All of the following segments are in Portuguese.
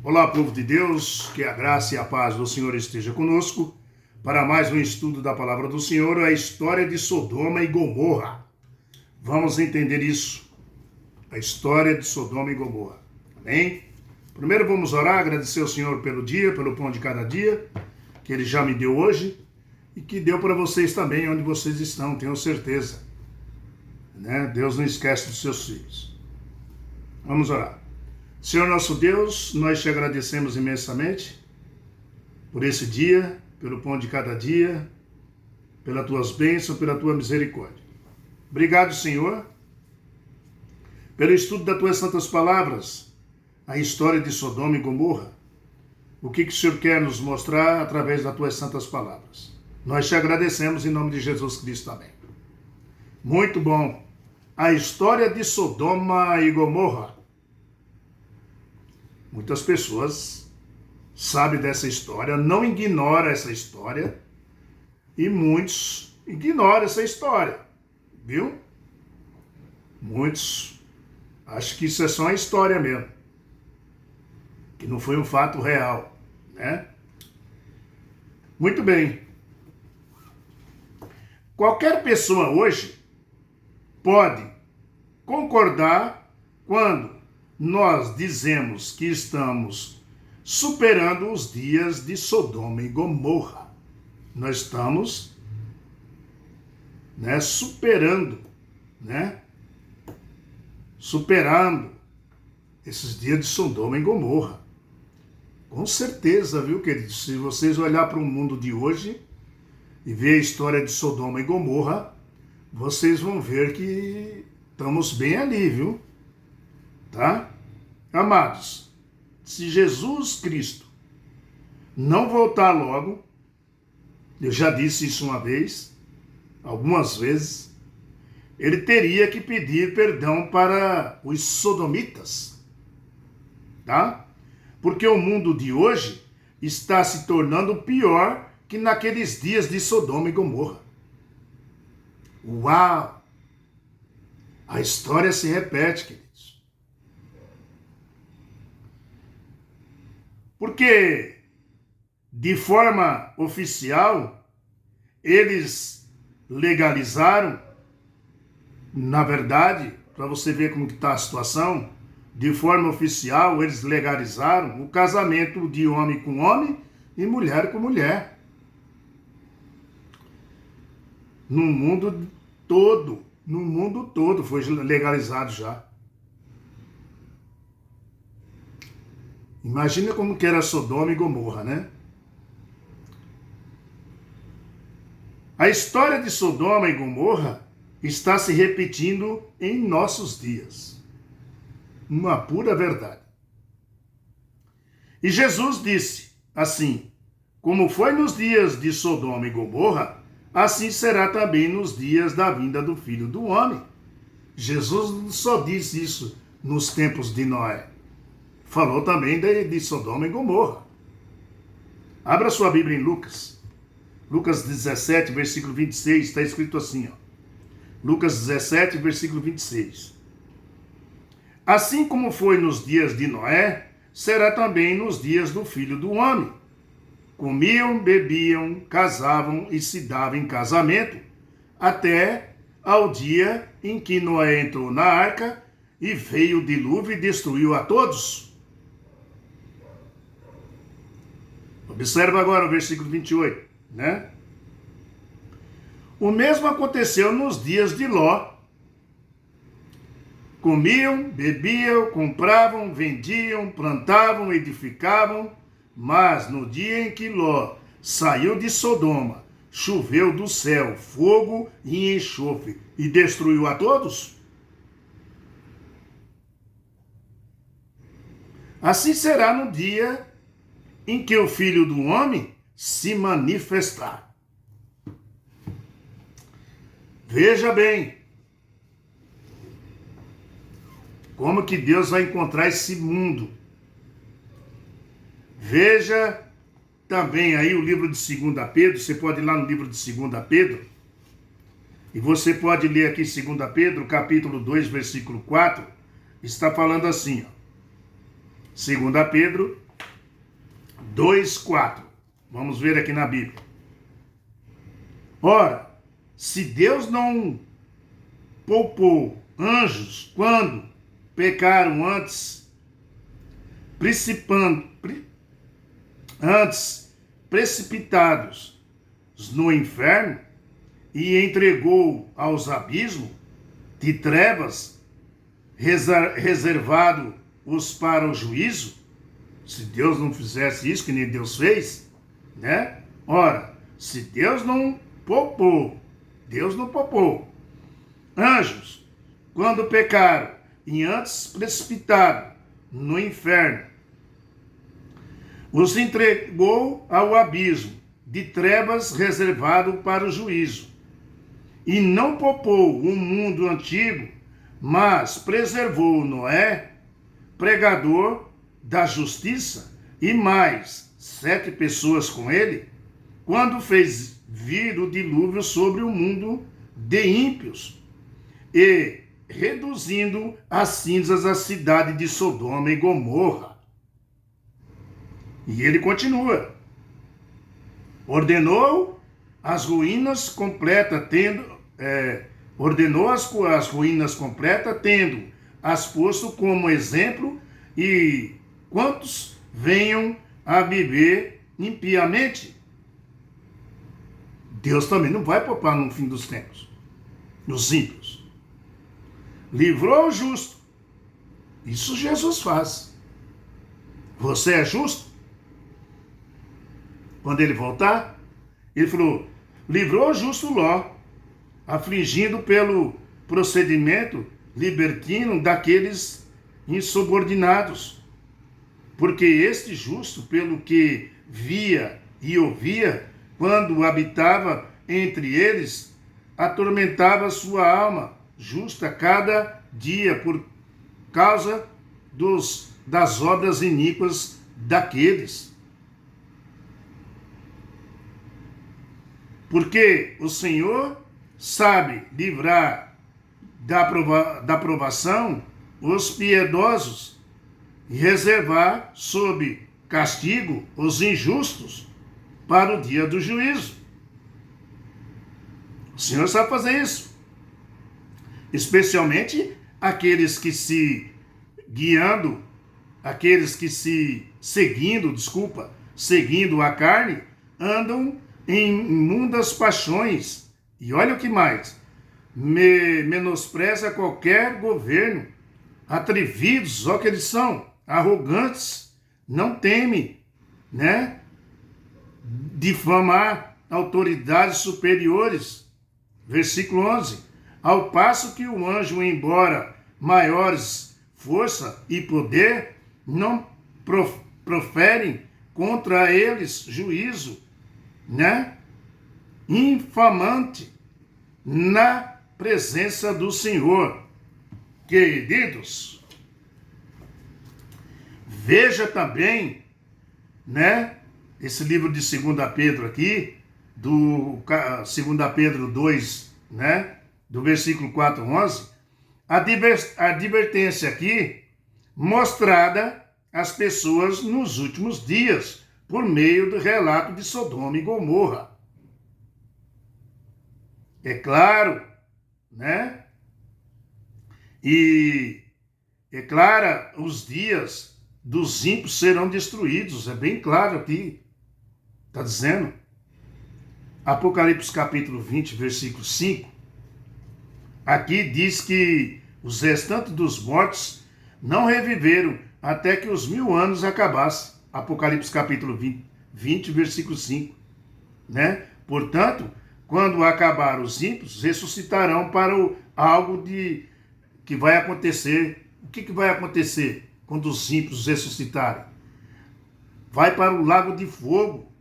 Olá, povo de Deus, que a graça e a paz do Senhor esteja conosco para mais um estudo da palavra do Senhor, a história de Sodoma e Gomorra. Vamos entender isso, a história de Sodoma e Gomorra, amém? Primeiro vamos orar, agradecer ao Senhor pelo dia, pelo pão de cada dia, que Ele já me deu hoje e que deu para vocês também, onde vocês estão, tenho certeza. Deus não esquece dos seus filhos. Vamos orar. Senhor nosso Deus, nós te agradecemos imensamente por esse dia, pelo pão de cada dia, pelas tuas bênçãos, pela tua misericórdia. Obrigado, Senhor, pelo estudo das tuas santas palavras, a história de Sodoma e Gomorra. O que o Senhor quer nos mostrar através das tuas santas palavras. Nós te agradecemos em nome de Jesus Cristo, amém. Muito bom. A história de Sodoma e Gomorra. Muitas pessoas sabem dessa história, não ignoram essa história, e muitos ignoram essa história, viu? Muitos acham que isso é só uma história mesmo, que não foi um fato real, né? Muito bem. Qualquer pessoa hoje pode concordar quando nós dizemos que estamos superando os dias de Sodoma e Gomorra. Nós estamos superando esses dias de Sodoma e Gomorra. Com certeza, viu, queridos? Se vocês olhar para o mundo de hoje e ver a história de Sodoma e Gomorra, vocês vão ver que estamos bem ali, viu? Tá? Amados, se Jesus Cristo não voltar logo, eu já disse isso uma vez, algumas vezes, ele teria que pedir perdão para os sodomitas, tá? Porque o mundo de hoje está se tornando pior que naqueles dias de Sodoma e Gomorra. Uau! A história se repete, queridos. Porque, de forma oficial, eles legalizaram, na verdade, para você ver como está a situação, de forma oficial, eles legalizaram o casamento de homem com homem e mulher com mulher. No mundo todo foi legalizado já. Imagina como que era Sodoma e Gomorra, né? A história de Sodoma e Gomorra está se repetindo em nossos dias. Uma pura verdade. E Jesus disse assim: como foi nos dias de Sodoma e Gomorra, assim será também nos dias da vinda do Filho do Homem. Jesus só disse isso nos tempos de Noé. Falou também de Sodoma e Gomorra. Abra sua Bíblia em Lucas. Lucas 17, versículo 26, está escrito assim, ó. Lucas 17, versículo 26. Assim como foi nos dias de Noé, será também nos dias do Filho do Homem. Comiam, bebiam, casavam e se davam em casamento, até ao dia em que Noé entrou na arca e veio o dilúvio e destruiu a todos. Observa agora o versículo 28, né? O mesmo aconteceu nos dias de Ló. Comiam, bebiam, compravam, vendiam, plantavam, edificavam, mas no dia em que Ló saiu de Sodoma, choveu do céu fogo e enxofre e destruiu a todos. Assim será no dia em que o Filho do Homem se manifestar. Veja bem, como que Deus vai encontrar esse mundo. Veja também aí o livro de 2 Pedro, você pode ir lá no livro de 2 Pedro, e você pode ler aqui 2 Pedro, capítulo 2, versículo 4, está falando assim, ó. 2 Pedro 2:4. Vamos ver aqui na Bíblia. Ora, se Deus não poupou anjos quando pecaram antes precipitados no inferno e entregou aos abismos de trevas, reservado-os para o juízo, se Deus não fizesse isso, que nem Deus fez, né? Ora, se Deus não poupou anjos quando pecaram e antes precipitaram no inferno, os entregou ao abismo de trevas reservado para o juízo, e não poupou o mundo antigo, mas preservou Noé, pregador da justiça, e mais 7 pessoas com ele, quando fez vir o dilúvio sobre o mundo de ímpios, e reduzindo a cinzas a cidade de Sodoma e Gomorra. E ele continua. Ordenou as ruínas completas, tendo as posto como exemplo, e quantos venham a viver impiamente. Deus também não vai poupar no fim dos tempos os ímpios. Livrou o justo. Isso Jesus faz. Você é justo? Quando ele voltar, ele falou, livrou o justo Ló, afligindo pelo procedimento libertino daqueles insubordinados. Porque este justo, pelo que via e ouvia, quando habitava entre eles, atormentava sua alma justa cada dia por causa das obras iníquas daqueles. Porque o Senhor sabe livrar da provação os piedosos e reservar sob castigo os injustos para o dia do juízo. O Senhor sabe fazer isso. Especialmente aqueles que seguindo a carne, andam em imundas paixões. E olha o que mais. Menospreza qualquer governo. Atrevidos, ó que eles são. Arrogantes. Não temem, né? Difamar autoridades superiores. Versículo 11. Ao passo que o anjo, embora maiores força e poder, não proferem contra eles juízo, né? Infamante na presença do Senhor. Queridos, veja também, né? Esse livro de 2 Pedro aqui, do 2 Pedro 2, né? Do versículo 4 ao 11, a advertência aqui mostrada às pessoas nos últimos dias, por meio do relato de Sodoma e Gomorra. É claro, né? E é clara, os dias dos ímpios serão destruídos, é bem claro aqui, está dizendo. Apocalipse capítulo 20, versículo 5, aqui diz que os restantes dos mortos não reviveram até que os 1000 anos acabassem. Apocalipse capítulo 20, versículo 5. Né? Portanto, quando acabar os ímpios, ressuscitarão para algo que vai acontecer. O que vai acontecer quando os ímpios ressuscitarem? Vai para o lago de fogo,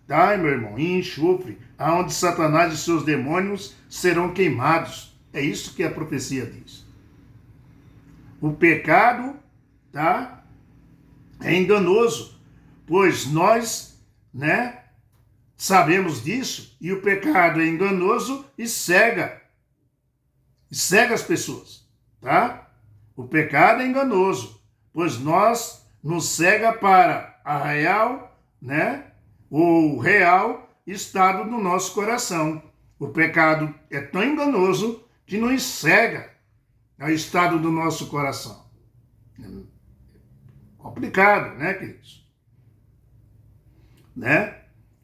tá, meu irmão? E enxofre, aonde Satanás e seus demônios serão queimados. É isso que a profecia diz. O pecado, tá, é enganoso, pois nós, né, sabemos disso, e o pecado é enganoso e cega as pessoas, tá? O pecado é enganoso, pois nos cega para a real, o real estado do nosso coração. O pecado é tão enganoso que nos cega ao estado do nosso coração. Complicado, né, queridos?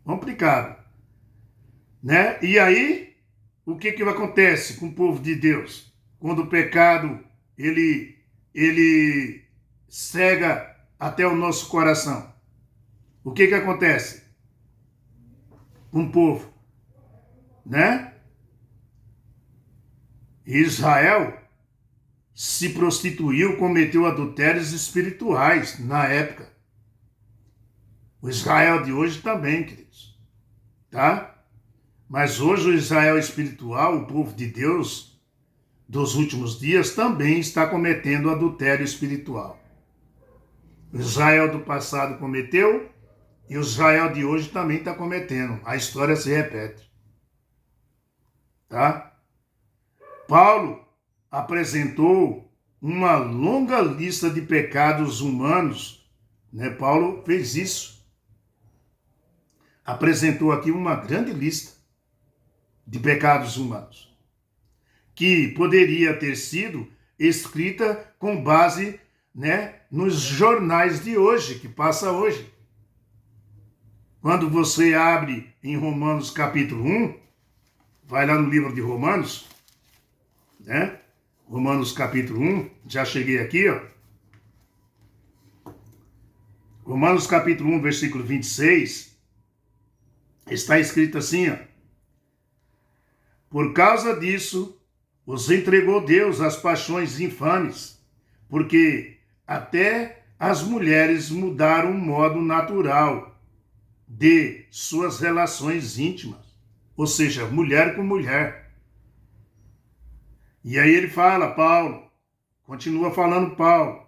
Complicado. E aí, o que acontece com o povo de Deus? Quando o pecado, ele cega até o nosso coração. O que acontece com o povo? Israel se prostituiu, cometeu adultérios espirituais na época. O Israel de hoje também, queridos. Tá? Mas hoje o Israel espiritual, o povo de Deus, dos últimos dias, também está cometendo adultério espiritual. O Israel do passado cometeu e o Israel de hoje também está cometendo. A história se repete. Tá? Paulo apresentou uma longa lista de pecados humanos. Paulo fez isso. Apresentou aqui uma grande lista de pecados humanos, que poderia ter sido escrita com base nos jornais de hoje, que passa hoje. Quando você abre em Romanos capítulo 1, vai lá no livro de Romanos, Romanos capítulo 1, já cheguei aqui, ó. Romanos capítulo 1, versículo 26, está escrito assim, ó. Por causa disso, os entregou Deus às paixões infames, porque até as mulheres mudaram o modo natural de suas relações íntimas, ou seja, mulher com mulher. E aí ele fala, Paulo, continua falando Paulo,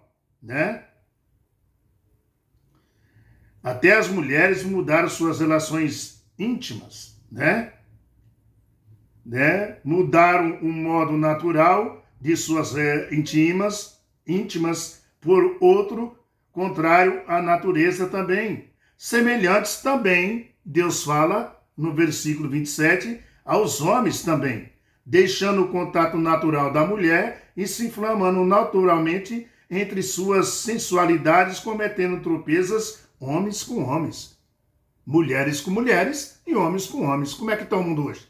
Até as mulheres mudaram suas relações íntimas, Mudaram o modo natural de suas íntimas por outro, contrário à natureza também. Semelhantes também, Deus fala no versículo 27, aos homens também, deixando o contato natural da mulher e se inflamando naturalmente entre suas sensualidades, cometendo tropeças, homens com homens, mulheres com mulheres e homens com homens. Como é que está o mundo hoje?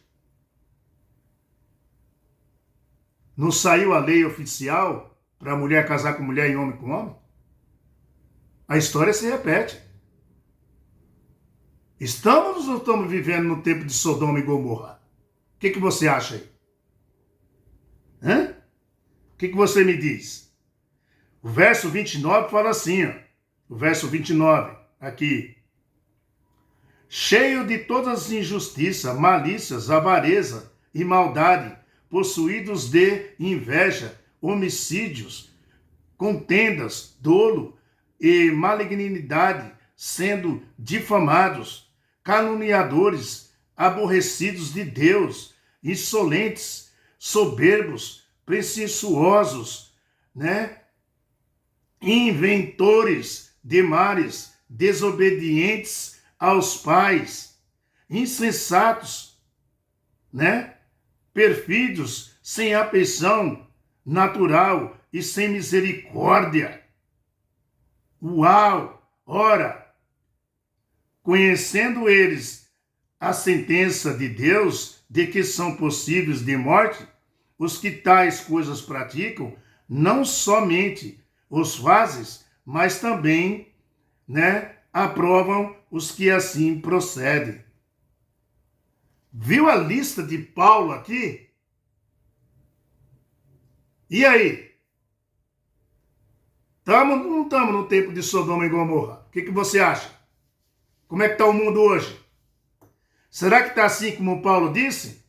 Não saiu a lei oficial para mulher casar com mulher e homem com homem? A história se repete. Estamos ou estamos vivendo no tempo de Sodoma e Gomorra? O que você acha aí? O que você me diz? O verso 29 fala assim, ó. O verso 29, aqui. Cheio de todas as injustiças, malícias, avareza e maldade, possuídos de inveja, homicídios, contendas, dolo e malignidade, sendo difamados, caluniadores, aborrecidos de Deus, insolentes, soberbos, presunçosos, inventores de males, desobedientes aos pais, insensatos, perfídios, sem afeição natural e sem misericórdia. Uau! Ora, conhecendo eles a sentença de Deus de que são possíveis de morte, os que tais coisas praticam, não somente os fazem, mas também, aprovam os que assim procedem. Viu a lista de Paulo aqui? E aí? Estamos ou não estamos no tempo de Sodoma e Gomorra? O que você acha? Como é que está o mundo hoje? Será que está assim como Paulo disse?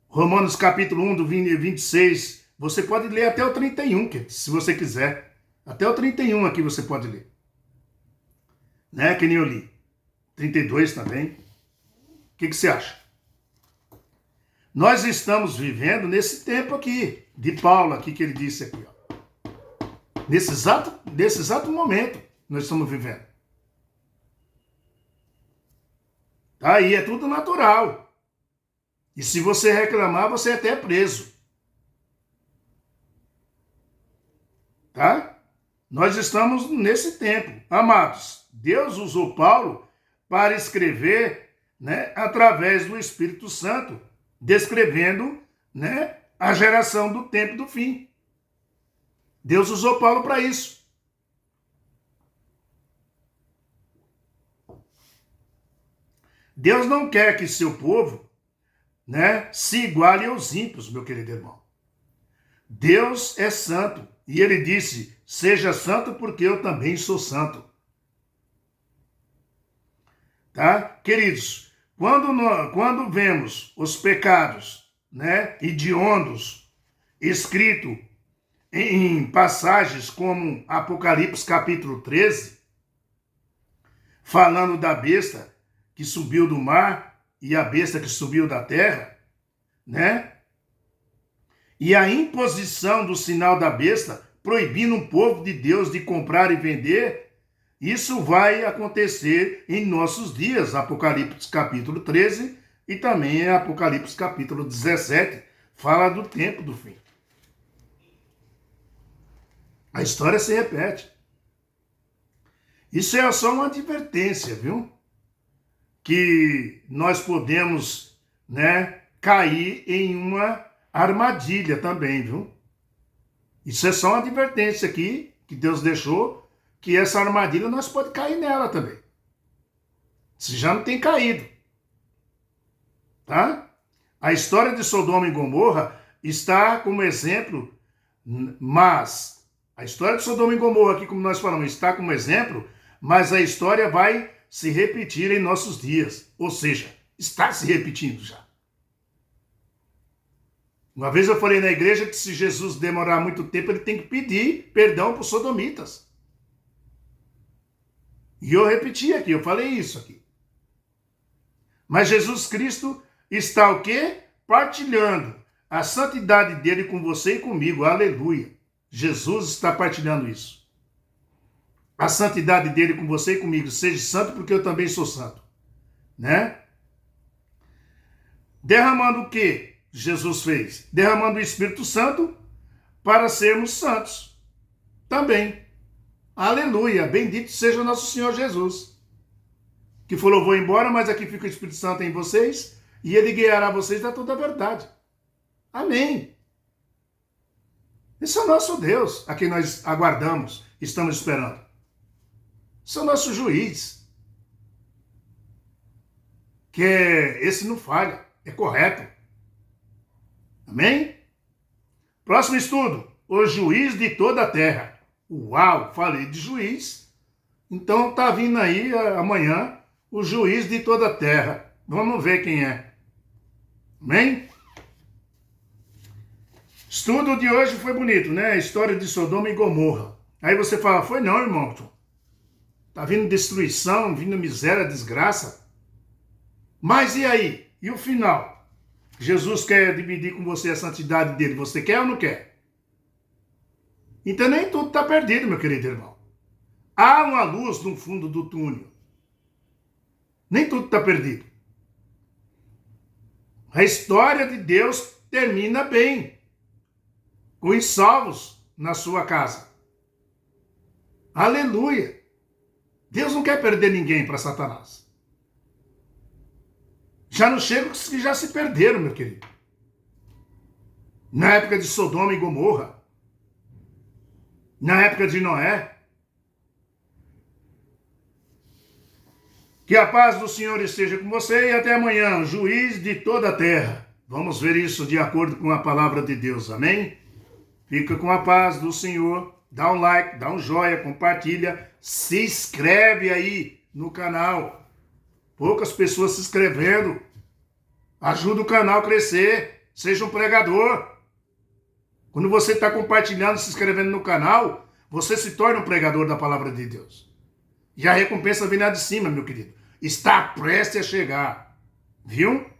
Romanos capítulo 1, do 26. Você pode ler até o 31, se você quiser. Até o 31 aqui você pode ler. Que nem eu li. 32 também. O que você acha? Nós estamos vivendo nesse tempo aqui, de Paulo aqui que ele disse aqui, ó. Nesse exato momento nós estamos vivendo. Tá aí, é tudo natural. E se você reclamar, você é até preso. Tá? Nós estamos nesse tempo. Amados, Deus usou Paulo para escrever, né, através do Espírito Santo, descrevendo, né, a geração do tempo do fim. Deus usou Paulo para isso. Deus não quer que seu povo, né, se iguale aos ímpios, meu querido irmão. Deus é santo. E ele disse, seja santo porque eu também sou santo. Tá? Queridos, quando vemos os pecados, né, hediondos escritos em passagens como Apocalipse capítulo 13, falando da besta que subiu do mar e a besta que subiu da terra, né? E a imposição do sinal da besta, proibindo o povo de Deus de comprar e vender, isso vai acontecer em nossos dias, Apocalipse capítulo 13 e também Apocalipse capítulo 17, fala do tempo do fim. A história se repete. Isso é só uma advertência, viu? Que nós podemos, né, cair em uma armadilha também, viu? Isso é só uma advertência aqui que Deus deixou, que essa armadilha nós podemos cair nela também. Se já não tem caído. Tá? A história de Sodoma e Gomorra está como exemplo, mas a história de Sodoma e Gomorra, aqui como nós falamos, está como exemplo, mas a história vai se repetir em nossos dias. Ou seja, está se repetindo já. Uma vez eu falei na igreja que se Jesus demorar muito tempo, ele tem que pedir perdão para os sodomitas. E eu repeti aqui, eu falei isso aqui. Mas Jesus Cristo está o quê? Partilhando a santidade dele com você e comigo. Aleluia. Jesus está partilhando isso. A santidade dele com você e comigo. Seja santo porque eu também sou santo. Né? Derramando o quê? Jesus fez? Derramando o Espírito Santo para sermos santos. Também. Aleluia. Bendito seja o nosso Senhor Jesus. Que falou, vou embora, mas aqui fica o Espírito Santo em vocês e ele guiará vocês a toda a verdade. Amém. Esse é o nosso Deus, a quem nós aguardamos, estamos esperando. Esse é o nosso juiz. Esse não falha, é correto. Amém? Próximo estudo, o juiz de toda a terra. Uau, falei de juiz. Então tá vindo aí amanhã o juiz de toda a terra. Vamos ver quem é. Amém? Estudo de hoje foi bonito, né? A história de Sodoma e Gomorra. Aí você fala, foi não, irmão. Tá vindo destruição, vindo miséria, desgraça. Mas e aí? E o final? Jesus quer dividir com você a santidade dele. Você quer ou não quer? Então nem tudo está perdido, meu querido irmão. Há uma luz no fundo do túnel. Nem tudo está perdido. A história de Deus termina bem. Com os salvos na sua casa. Aleluia. Deus não quer perder ninguém para Satanás. Já não chega os que já se perderam, meu querido. Na época de Sodoma e Gomorra. Na época de Noé. Que a paz do Senhor esteja com você e até amanhã, juiz de toda a terra. Vamos ver isso de acordo com a palavra de Deus, amém? Fica com a paz do Senhor. Dá um like, dá um joinha, compartilha. Se inscreve aí no canal. Poucas pessoas se inscrevendo. Ajuda o canal a crescer. Seja um pregador. Quando você está compartilhando, se inscrevendo no canal, você se torna um pregador da palavra de Deus. E a recompensa vem lá de cima, meu querido. Está prestes a chegar. Viu?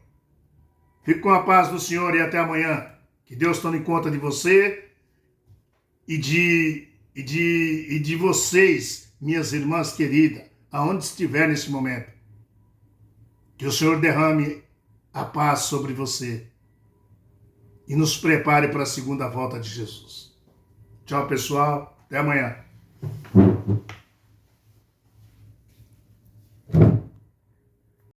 Fique com a paz do Senhor e até amanhã. Que Deus tome conta de você e de vocês, minhas irmãs queridas, aonde estiver nesse momento. Que o Senhor derrame a paz sobre você e nos prepare para a segunda volta de Jesus. Tchau, pessoal. Até amanhã.